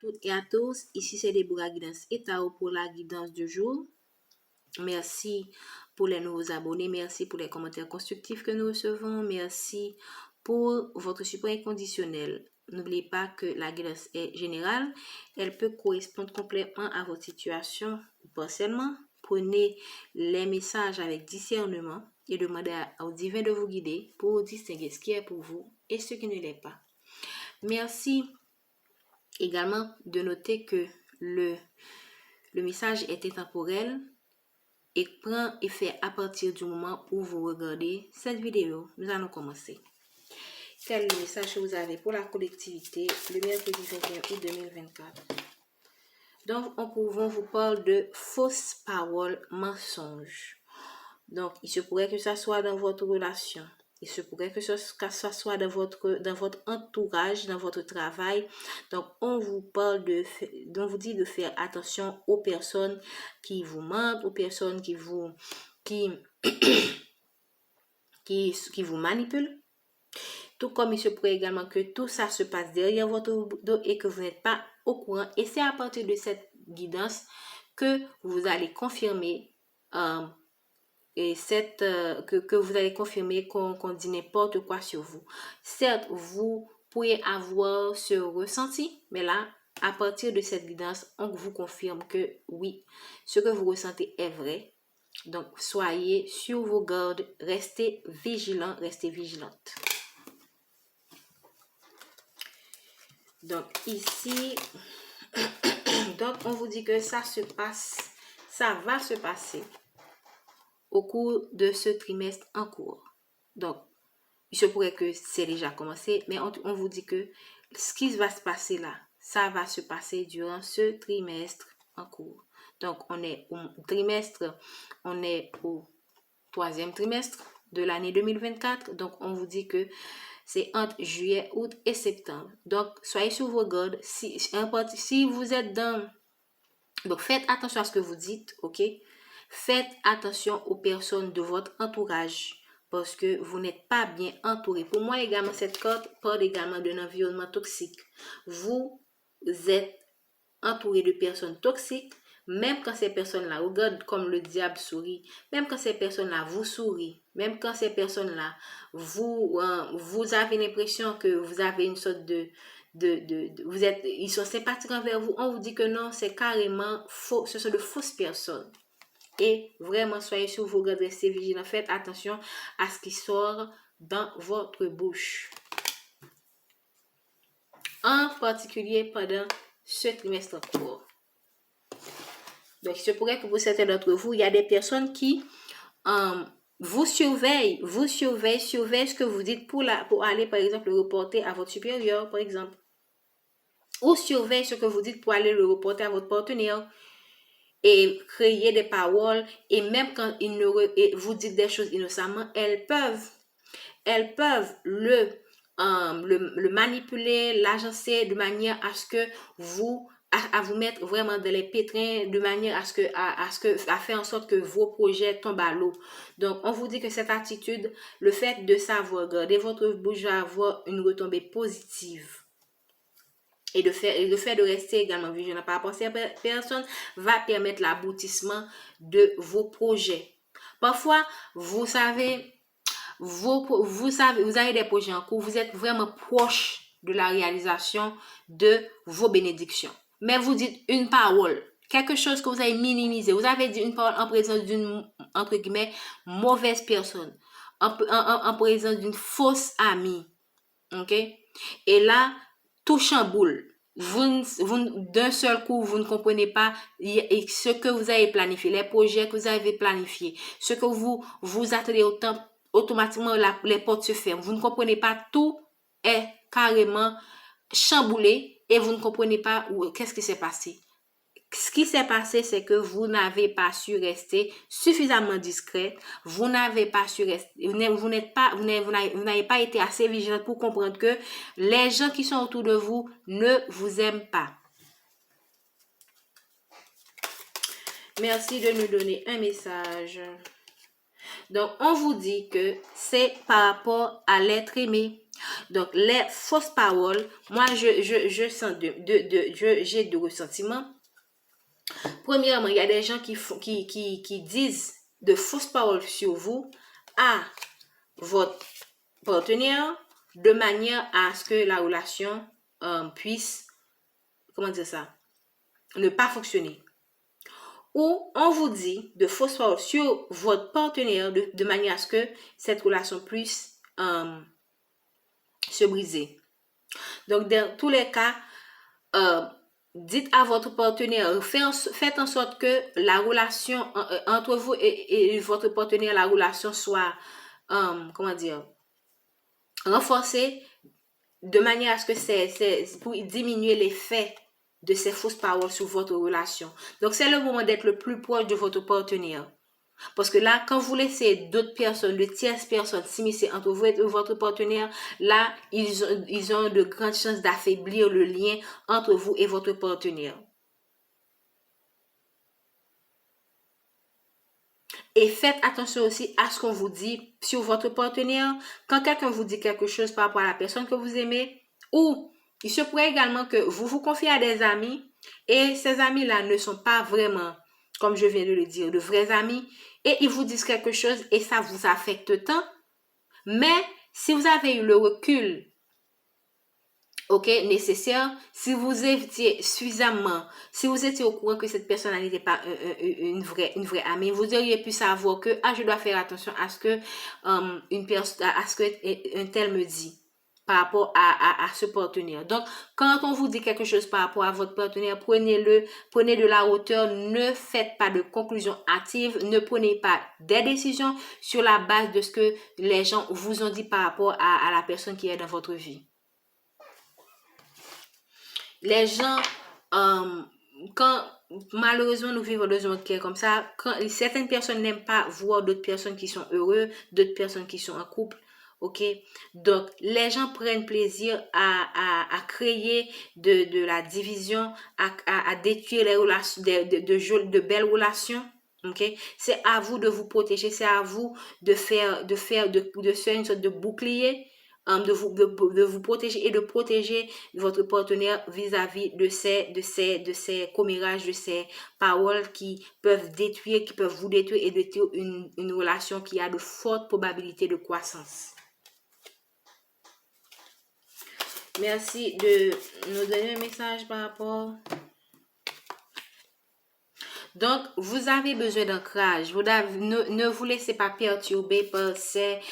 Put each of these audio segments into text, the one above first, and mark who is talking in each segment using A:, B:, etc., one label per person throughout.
A: toutes et à tous. Ici, c'est Deborah Guidance et Tao pour la guidance du jour. Merci pour les nouveaux abonnés. Merci pour les commentaires constructifs que nous recevons. Merci pour votre support inconditionnel. N'oubliez pas que la guidance est générale. Elle peut correspondre complètement à votre situation ou partiellement. Prenez les messages avec discernement et demandez au divin de vous guider pour distinguer ce qui est pour vous et ce qui ne l'est pas. Merci également de noter que le message est intemporel et prend effet à partir du moment où vous regardez cette vidéo. Nous allons commencer. Quel est le message que vous avez pour la collectivité le mercredi 21 août 2024? Donc, on vous parle de fausses paroles, mensonges. Donc, il se pourrait que ça soit dans votre relation. Il se pourrait que ça soit dans votre entourage, dans votre travail. Donc, on vous dit de faire attention aux personnes qui vous mentent, aux personnes qui vous manipulent. Tout comme il se pourrait également que tout ça se passe derrière votre dos et que vous n'êtes pas au courant. Et c'est à partir de cette guidance que vous allez confirmer que vous allez confirmer qu'on dit n'importe quoi sur vous. Certes, vous pourriez avoir ce ressenti, mais là, à partir de cette guidance, on vous confirme que oui, ce que vous ressentez est vrai. Donc, soyez sur vos gardes, restez vigilants, restez vigilantes. Donc, ici, donc on vous dit que ça va se passer au cours de ce trimestre en cours. Donc, il se pourrait que c'est déjà commencé, mais on vous dit que ce qui va se passer là, ça va se passer durant ce trimestre en cours. Donc, on est au 3e trimestre de l'année 2024. Donc, on vous dit que c'est entre juillet, août et septembre. Donc, soyez sur vos gardes. Si vous êtes dans... Donc, faites attention à ce que vous dites, ok? Faites attention aux personnes de votre entourage parce que vous n'êtes pas bien entouré. Pour moi, également, cette carte parle également d'un environnement toxique. Vous êtes entouré de personnes toxiques, même quand ces personnes-là regardent comme le diable sourit, même quand ces personnes-là vous sourient, même quand ces personnes-là vous avez l'impression que vous avez une sorte ils sont sympathiques envers vous, on vous dit que non, c'est carrément faux, ce sont de fausses personnes. Et vraiment, soyez sur vos gardes, restez vigilants, faites attention à ce qui sort dans votre bouche. En particulier pendant ce trimestre court. Donc, il se pourrait que pour certains d'entre vous, il y a des personnes qui vous surveillent ce que vous dites pour aller, par exemple, le reporter à votre supérieur, par exemple. Ou surveillent ce que vous dites pour aller le reporter à votre partenaire. Et créer des paroles, et même quand vous dites des choses innocemment, elles peuvent le manipuler, l'agencer de manière à ce que à vous mettre vraiment dans les pétrins, de manière à faire en sorte que vos projets tombent à l'eau. Donc, on vous dit que cette attitude, le fait de savoir garder votre bouche va avoir une retombée positive. Et le fait de rester également vigilant par rapport à ces personnes va permettre l'aboutissement de vos projets. Parfois, vous avez des projets en cours, vous êtes vraiment proche de la réalisation de vos bénédictions. Mais vous dites une parole, quelque chose que vous avez minimisé. Vous avez dit une parole en présence d'une, entre guillemets, mauvaise personne, en présence d'une fausse amie. Ok? Et là, tout chamboule. D'un seul coup, vous ne comprenez pas ce que vous avez planifié, les projets que vous avez planifiés, ce que vous attendez automatiquement les portes se ferment. Vous ne comprenez pas, tout est carrément chamboulé et vous ne comprenez pas qu'est-ce qui s'est passé. Ce qui s'est passé, c'est que vous n'avez pas su rester suffisamment discret. Vous n'avez pas su rester, vous n'avez pas été assez vigilant pour comprendre que les gens qui sont autour de vous ne vous aiment pas. Merci de nous donner un message. Donc, on vous dit que c'est par rapport à l'être aimé. Donc, les fausses paroles, moi, je sens j'ai deux ressentiments. Premièrement, il y a des gens qui disent de fausses paroles sur vous à votre partenaire de manière à ce que la relation puisse, comment dire ça, ne pas fonctionner. Ou on vous dit de fausses paroles sur votre partenaire de manière à ce que cette relation puisse se briser. Donc, dans tous les cas, dites à votre partenaire, faites en sorte que la relation entre vous et votre partenaire, la relation soit, comment dire, renforcée de manière à ce que c'est pour diminuer l'effet de ces fausses paroles sur votre relation. Donc, c'est le moment d'être le plus proche de votre partenaire. Parce que là, quand vous laissez d'autres personnes, de tierces personnes s'immiscer entre vous et votre partenaire, là, ils ont de grandes chances d'affaiblir le lien entre vous et votre partenaire. Et faites attention aussi à ce qu'on vous dit sur votre partenaire. Quand quelqu'un vous dit quelque chose par rapport à la personne que vous aimez, ou il se pourrait également que vous vous confiez à des amis et ces amis-là ne sont pas vraiment, comme je viens de le dire, de vrais amis, et ils vous disent quelque chose et ça vous affecte tant. Mais si vous avez eu le recul nécessaire, si vous étiez suffisamment, si vous étiez au courant que cette personne n'était pas une vraie amie, vous auriez pu savoir que je dois faire attention à ce que à ce que un tel me dit par rapport à ce partenaire. Donc, quand on vous dit quelque chose par rapport à votre partenaire, prenez de la hauteur, ne faites pas de conclusions hâtives, ne prenez pas des décisions sur la base de ce que les gens vous ont dit par rapport à la personne qui est dans votre vie. Les gens, quand malheureusement nous vivons dans un monde qui est comme ça, quand certaines personnes n'aiment pas voir d'autres personnes qui sont heureuses, d'autres personnes qui sont en couple, donc les gens prennent plaisir à créer de la division, à détruire les relations, de belles relations. C'est à vous de vous protéger, c'est à vous de faire une sorte de bouclier, de vous protéger et de protéger votre partenaire vis-à-vis de ces commérages, de ces paroles qui peuvent vous détruire et détruire une relation qui a de fortes probabilités de croissance. Merci de nous donner un message par rapport. Donc, vous avez besoin d'ancrage. Ne vous laissez pas perturber par ces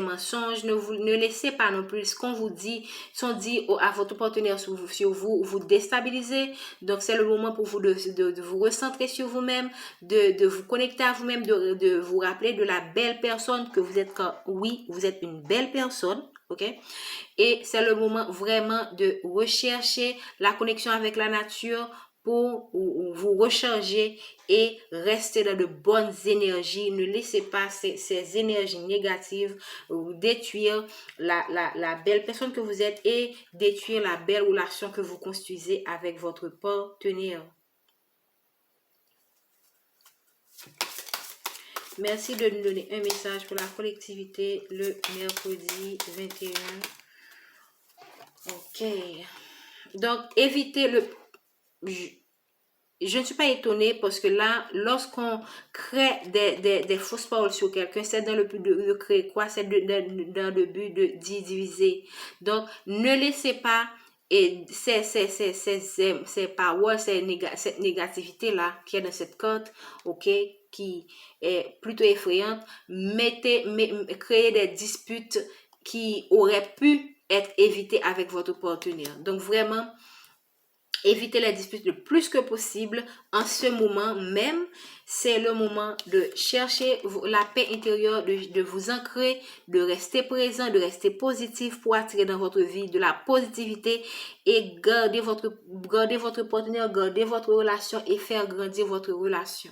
A: mensonges. Ne laissez pas non plus ce qu'on vous dit, à votre partenaire sur vous déstabiliser. Donc, c'est le moment pour vous de vous recentrer sur vous-même, de vous connecter à vous-même, de vous rappeler de la belle personne que vous êtes oui, vous êtes une belle personne. Et c'est le moment vraiment de rechercher la connexion avec la nature pour vous recharger et rester dans de bonnes énergies. Ne laissez pas ces énergies négatives détruire la belle personne que vous êtes et détruire la belle relation que vous construisez avec votre partenaire. Merci de nous donner un message pour la collectivité le mercredi 21. Donc, évitez je ne suis pas étonnée parce que là, lorsqu'on crée des fausses paroles sur quelqu'un, c'est dans le but de créer quoi? C'est dans le but de diviser. Donc, ne laissez pas ces paroles, cette négativité-là qui est dans cette carte, qui est plutôt effrayante, créer des disputes qui auraient pu être évitées avec votre partenaire. Donc, vraiment, évitez les disputes le plus que possible en ce moment même. C'est le moment de chercher la paix intérieure, de vous ancrer, de rester présent, de rester positif pour attirer dans votre vie de la positivité et garder votre partenaire, garder votre relation et faire grandir votre relation.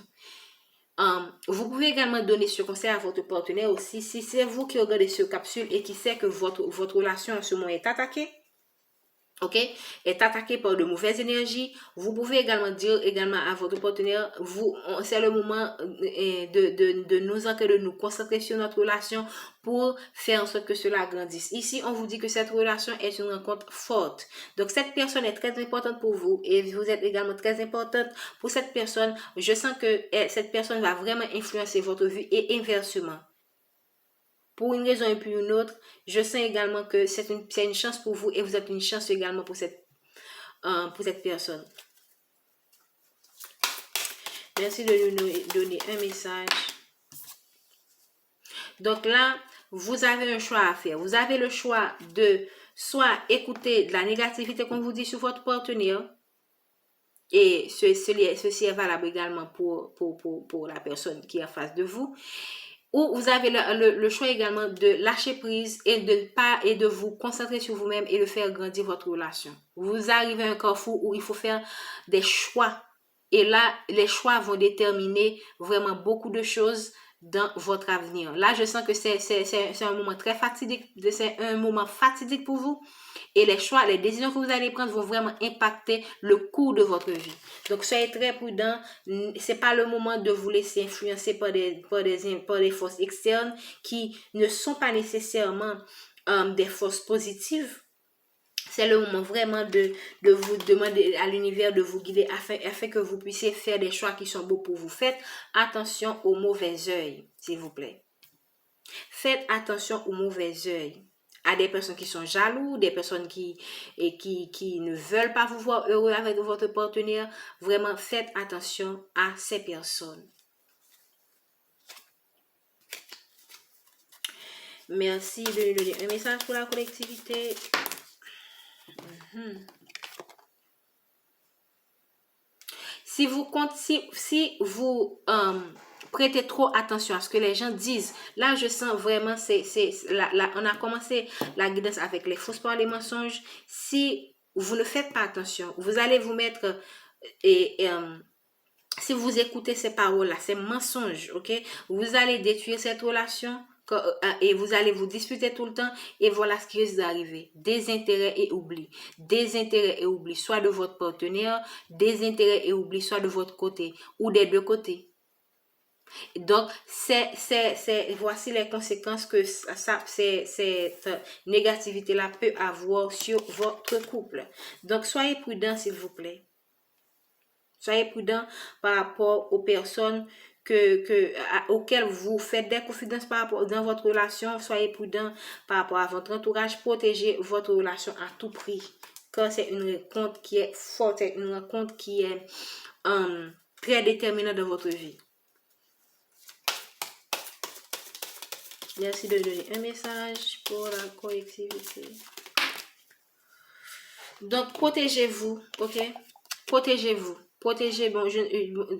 A: Vous pouvez également donner ce conseil à votre partenaire aussi. Si c'est vous qui regardez ce capsule et qui sait que votre relation en ce moment est attaquée, ok, est attaqué par de mauvaises énergies, vous pouvez également dire également à votre partenaire, c'est le moment de nous ancrer, de nous concentrer sur notre relation pour faire en sorte que cela grandisse. Ici, on vous dit que cette relation est une rencontre forte. Donc, cette personne est très importante pour vous et vous êtes également très importante pour cette personne. Je sens que cette personne va vraiment influencer votre vie et inversement. Pour une raison et puis une autre, je sens également que c'est une chance pour vous et vous êtes une chance également pour cette personne. Merci de nous donner un message. Donc là, vous avez un choix à faire. Vous avez le choix de soit écouter de la négativité qu'on vous dit sur votre partenaire, et ceci est valable également pour la personne qui est en face de vous. Ou vous avez le choix également de lâcher prise et de vous concentrer sur vous-même et de faire grandir votre relation. Vous arrivez à un carrefour où il faut faire des choix. Et là, les choix vont déterminer vraiment beaucoup de choses dans votre avenir. Là, je sens que c'est un moment très fatidique, c'est un moment fatidique pour vous. Et les choix, les décisions que vous allez prendre vont vraiment impacter le cours de votre vie. Donc, soyez très prudents. C'est pas le moment de vous laisser influencer par des forces externes qui ne sont pas nécessairement des forces positives. C'est le moment vraiment de vous demander à l'univers de vous guider afin que vous puissiez faire des choix qui sont beaux pour vous. Faites attention aux mauvais œils, s'il vous plaît. Faites attention aux mauvais œils. À des personnes qui sont jaloux, des personnes qui ne veulent pas vous voir heureux avec votre partenaire. Vraiment, faites attention à ces personnes. Merci de nous donner un message pour la collectivité. Si vous prêtez trop attention à ce que les gens disent, là je sens vraiment, on a commencé la guidance avec les fausses paroles, les mensonges. Si vous ne faites pas attention, vous allez vous mettre si vous écoutez ces paroles-là, ces mensonges, ok, vous allez détruire cette relation et vous allez vous disputer tout le temps et voilà ce qui risque d'arriver. Désintérêt et oubli. Désintérêt et oubli, soit de votre partenaire, désintérêt et oubli, soit de votre côté ou des deux côtés. Donc, voici les conséquences que cette négativité-là peut avoir sur votre couple. Donc, soyez prudents, s'il vous plaît. Soyez prudents par rapport aux personnes auxquelles vous faites des confidences dans votre relation. Soyez prudents par rapport à votre entourage. Protégez votre relation à tout prix. Car c'est une rencontre qui est forte, c'est une rencontre qui est très déterminante dans votre vie. Merci de donner un message pour la collectivité. Donc, protégez-vous, ok? Protégez-vous. Protégez,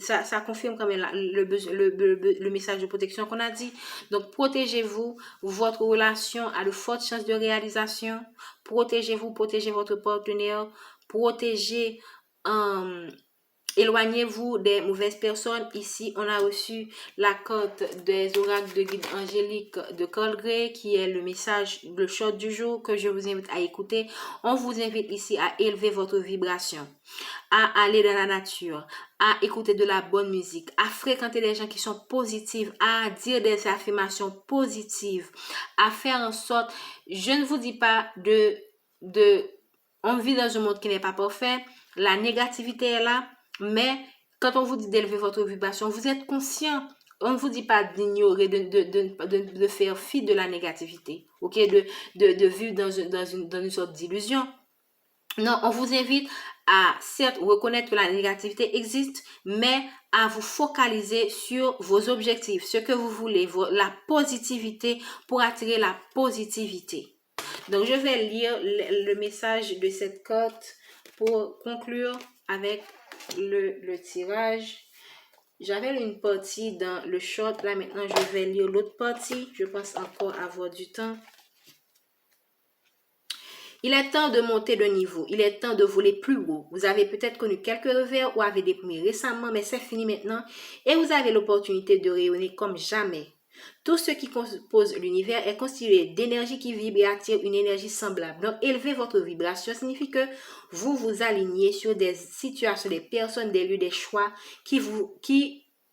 A: ça confirme quand même le message de protection qu'on a dit. Donc, protégez-vous. Votre relation a de fortes chances de réalisation. Protégez-vous, protégez votre partenaire. Protégez... Éloignez-vous des mauvaises personnes. Ici, on a reçu la carte des oracles de guide angélique de Carl Gray, qui est le message, le short du jour que je vous invite à écouter. On vous invite ici à élever votre vibration, à aller dans la nature, à écouter de la bonne musique, à fréquenter des gens qui sont positifs, à dire des affirmations positives, à faire en sorte, je ne vous dis pas on vit dans un monde qui n'est pas parfait, la négativité est là, mais quand on vous dit d'élever votre vibration, vous êtes conscient. On ne vous dit pas d'ignorer, de faire fi de la négativité, ok, de vivre dans une sorte d'illusion. Non, on vous invite à certes reconnaître que la négativité existe, mais à vous focaliser sur vos objectifs, ce que vous voulez, la positivité pour attirer la positivité. Donc, je vais lire le message de cette carte pour conclure avec le tirage. J'avais une partie dans le short, là maintenant je vais lire l'autre partie. Je pense encore avoir du temps. Il est temps de monter de niveau, il est temps de voler plus haut. Vous avez peut-être connu quelques revers ou avez déprimé récemment, mais c'est fini maintenant et vous avez l'opportunité de rayonner comme jamais. Tout ce qui compose l'univers est constitué d'énergie qui vibre et attire une énergie semblable. Donc, élever votre vibration signifie que vous vous alignez sur des situations, des personnes, des lieux, des choix qui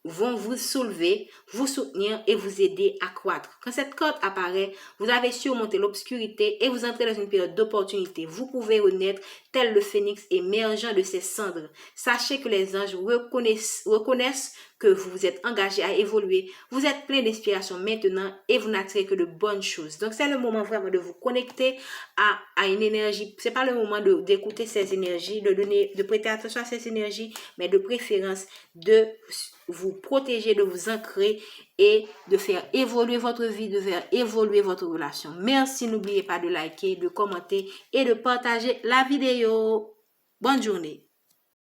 A: vont vous soulever, vous soutenir et vous aider à croître. Quand cette carte apparaît, vous avez surmonté l'obscurité et vous entrez dans une période d'opportunité. Vous pouvez renaître tel le phénix émergeant de ses cendres. Sachez que les anges reconnaissent que vous vous êtes engagé à évoluer. Vous êtes plein d'inspiration maintenant et vous n'attirez que de bonnes choses. Donc, c'est le moment vraiment de vous connecter à une énergie. C'est pas le moment d'écouter ces énergies, de prêter attention à ces énergies, mais de préférence de vous protéger, de vous ancrer et de faire évoluer votre vie, de faire évoluer votre relation. Merci, n'oubliez pas de liker, de commenter et de partager la vidéo. Bonne journée.